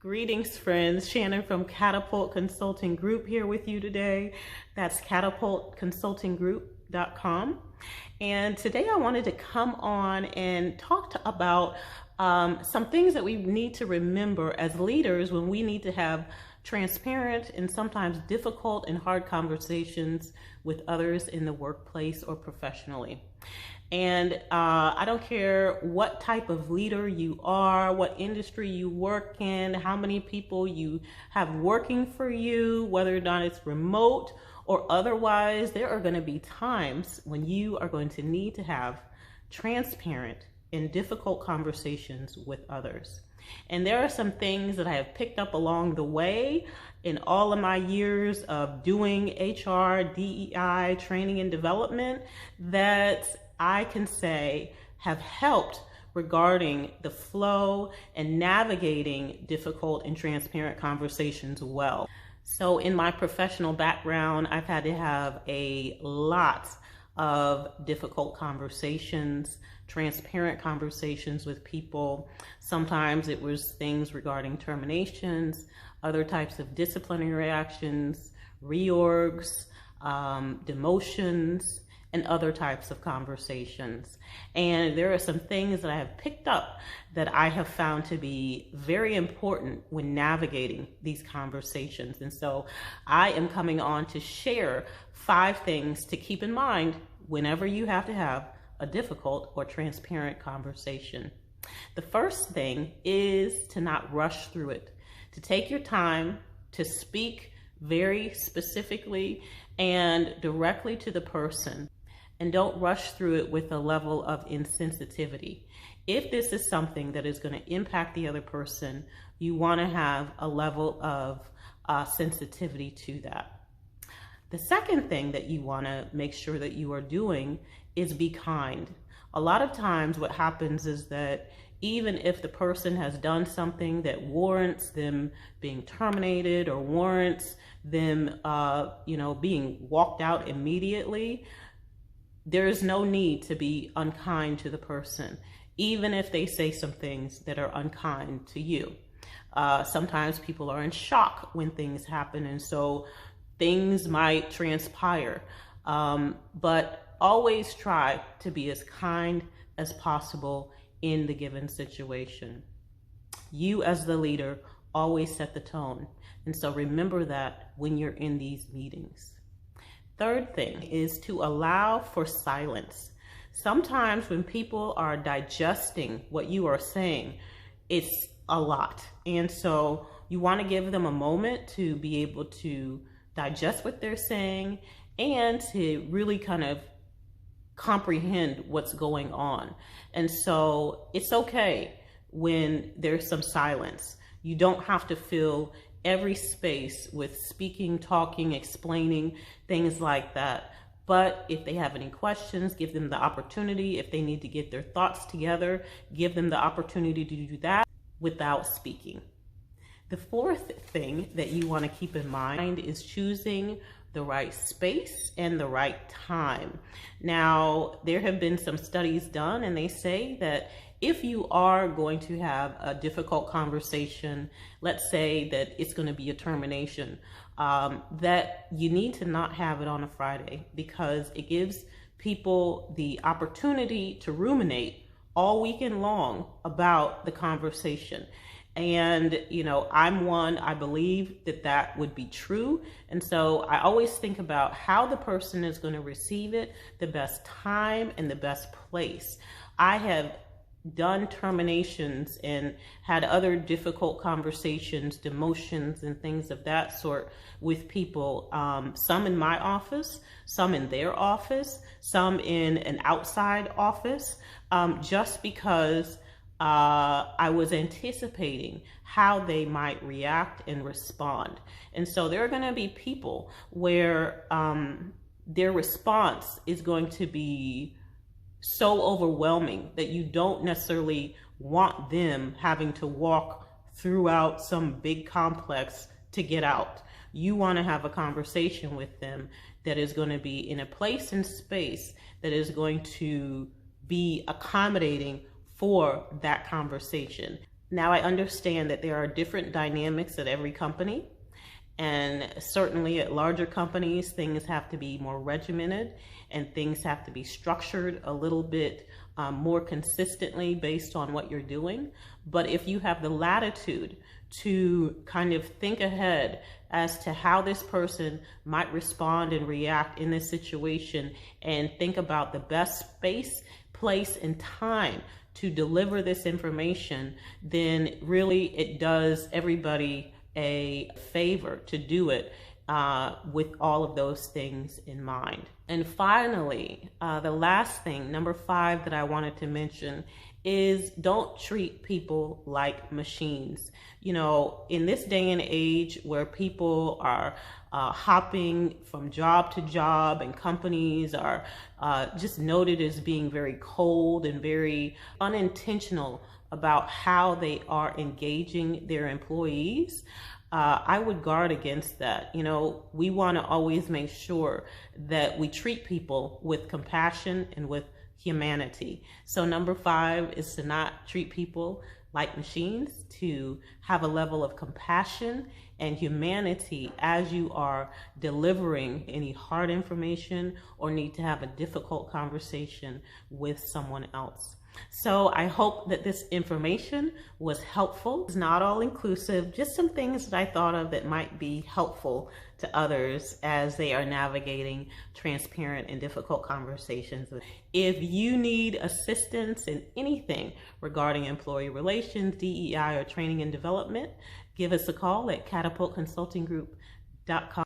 Greetings, friends. Shannon from Catapult Consulting Group here with you today. That's catapultconsultinggroup.com. And today I wanted to come on and talk about some things that we need to remember as leaders when we need to have transparent and sometimes difficult and hard conversations with others in the workplace or professionally. And I don't care what type of leader you are, what industry you work in, how many people you have working for you, whether or not it's remote or otherwise, there are going to be times when you are going to need to have transparent and difficult conversations with others. And there are some things that I have picked up along the way in all of my years of doing HR, DEI, training and development that I can say have helped regarding the flow and navigating difficult and transparent conversations well. So in my professional background, I've had to have a lot of difficult conversations, transparent conversations with people. Sometimes it was things regarding terminations, other types of disciplinary actions, reorgs, demotions, and other types of conversations. And there are some things that I have picked up that I have found to be very important when navigating these conversations. And so I am coming on to share 5 things to keep in mind whenever you have to have a difficult or transparent conversation. The first thing is to not rush through it, to take your time to speak very specifically and directly to the person. And don't rush through it with a level of insensitivity. If this is something that is going to impact the other person, you want to have a level of sensitivity to that. The second thing that you want to make sure that you are doing is be kind. A lot of times what happens is that even if the person has done something that warrants them being terminated or warrants them being walked out immediately, there is no need to be unkind to the person, even if they say some things that are unkind to you. Sometimes people are in shock when things happen, and so things might transpire. But always try to be as kind as possible in the given situation. You as the leader always set the tone, and so remember that when you're in these meetings. Third thing is to allow for silence. Sometimes when people are digesting what you are saying, it's a lot. And so you want to give them a moment to be able to digest what they're saying and to really kind of comprehend what's going on. And so it's okay when there's some silence. You don't have to fill every space with speaking, talking, explaining, things like that. But if they have any questions, give them the opportunity. If they need to get their thoughts together, give them the opportunity to do that without speaking. The fourth thing that you want to keep in mind is choosing the right space and the right time. Now, there have been some studies done, and they say that if you are going to have a difficult conversation, let's say that it's going to be a termination, that you need to not have it on a Friday, because it gives people the opportunity to ruminate all weekend long about the conversation. And, I believe that would be true. And so I always think about how the person is going to receive it, the best time and the best place. I have done terminations and had other difficult conversations, demotions and things of that sort with people, some in my office, some in their office, some in an outside office, just because I was anticipating how they might react and respond. And so there are going to be people where their response is going to be so overwhelming that you don't necessarily want them having to walk throughout some big complex to get out. You want to have a conversation with them that is going to be in a place and space that is going to be accommodating for that conversation. Now, I understand that there are different dynamics at every company, and certainly at larger companies, things have to be more regimented and things have to be structured a little bit more consistently based on what you're doing. But if you have the latitude to kind of think ahead as to how this person might respond and react in this situation, and think about the best space, place, and time to deliver this information, then really it does everybody a favor to do it with all of those things in mind. And finally, the last thing, number 5, that I wanted to mention is don't treat people like machines. You know, in this day and age where people are hopping from job to job, and companies are just noted as being very cold and very unintentional about how they are engaging their employees, I would guard against that. You know, we want to always make sure that we treat people with compassion and with humanity. So number 5 is to not treat people like machines, to have a level of compassion and humanity as you are delivering any hard information or need to have a difficult conversation with someone else. So I hope that this information was helpful. It's not all inclusive, just some things that I thought of that might be helpful to others as they are navigating transparent and difficult conversations. If you need assistance in anything regarding employee relations, DEI, or training and development, give us a call at catapultconsultinggroup.com.